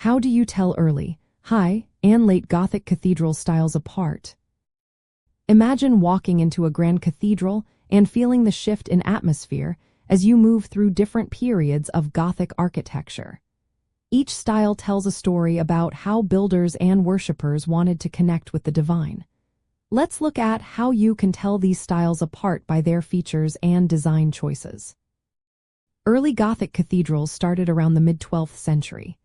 How do you tell early, high, and late Gothic cathedral styles apart? Imagine walking into a grand cathedral and feeling the shift in atmosphere as you move through different periods of Gothic architecture. Each style tells a story about how builders and worshippers wanted to connect with the divine. Let's look at how you can tell these styles apart by their features and design choices. Early Gothic cathedrals started around the mid-12th century.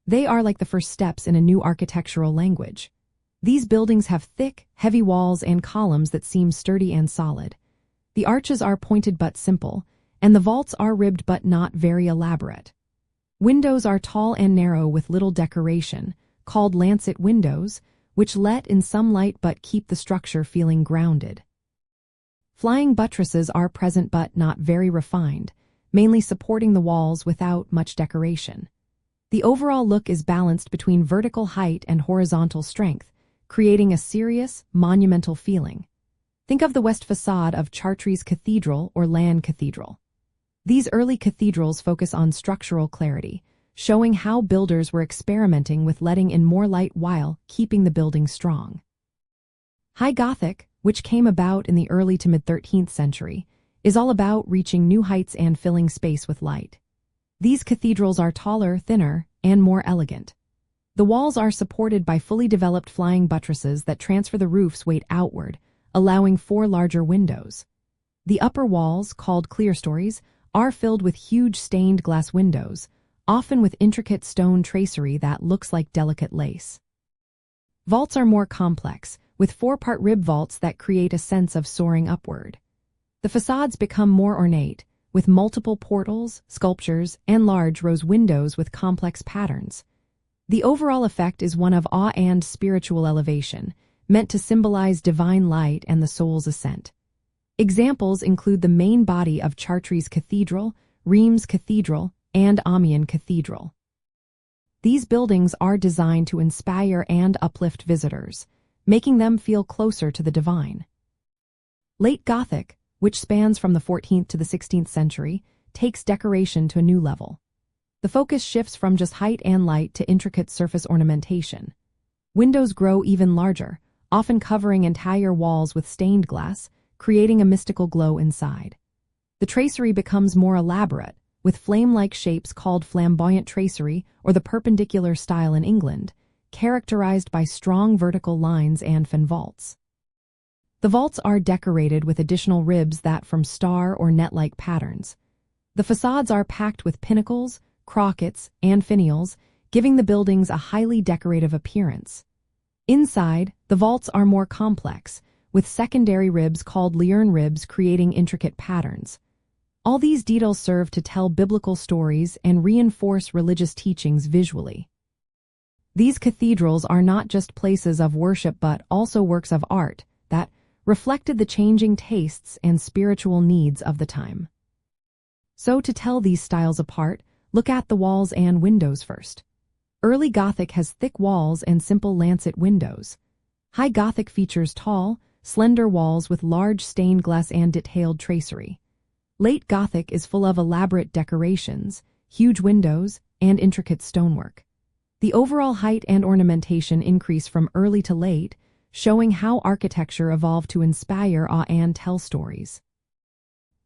They are like the first steps in a new architectural language. These buildings have thick, heavy walls and columns that seem sturdy and solid. The arches are pointed but simple, and the vaults are ribbed but not very elaborate. Windows are tall and narrow with little decoration, called lancet windows, which let in some light but keep the structure feeling grounded. Flying buttresses are present but not very refined, mainly supporting the walls without much decoration. The overall look is balanced between vertical height and horizontal strength, creating a serious, monumental feeling. Think of the west facade of Chartres Cathedral or Lan Cathedral. These early cathedrals focus on structural clarity, showing how builders were experimenting with letting in more light while keeping the building strong. High Gothic, which came about in the early to mid-13th century, is all about reaching new heights and filling space with light. These cathedrals are taller, thinner, and more elegant. The walls are supported by fully developed flying buttresses that transfer the roof's weight outward, allowing 4 larger windows. The upper walls, called clerestories, are filled with huge stained glass windows, often with intricate stone tracery that looks like delicate lace. Vaults are more complex, with 4-part rib vaults that create a sense of soaring upward. The facades become more ornate, with multiple portals, sculptures, and large rose windows with complex patterns. The overall effect is one of awe and spiritual elevation, meant to symbolize divine light and the soul's ascent. Examples include the main body of Chartres Cathedral, Reims Cathedral, and Amiens Cathedral. These buildings are designed to inspire and uplift visitors, making them feel closer to the divine. Late Gothic, which spans from the 14th to the 16th century, takes decoration to a new level. The focus shifts from just height and light to intricate surface ornamentation. Windows grow even larger, often covering entire walls with stained glass, creating a mystical glow inside. The tracery becomes more elaborate, with flame-like shapes called flamboyant tracery or the perpendicular style in England, characterized by strong vertical lines and fan vaults. The vaults are decorated with additional ribs that form star or net-like patterns. The facades are packed with pinnacles, crockets, and finials, giving the buildings a highly decorative appearance. Inside, the vaults are more complex, with secondary ribs called liurn ribs creating intricate patterns. All these details serve to tell biblical stories and reinforce religious teachings visually. These cathedrals are not just places of worship but also works of art that reflected the changing tastes and spiritual needs of the time. So to tell these styles apart, look at the walls and windows first. Early Gothic has thick walls and simple lancet windows. High Gothic features tall, slender walls with large stained glass and detailed tracery. Late Gothic is full of elaborate decorations, huge windows, and intricate stonework. The overall height and ornamentation increase from early to late, showing how architecture evolved to inspire awe and tell stories.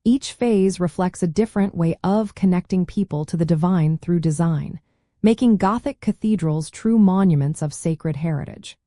Each phase reflects a different way of connecting people to the divine through design, making Gothic cathedrals true monuments of sacred heritage.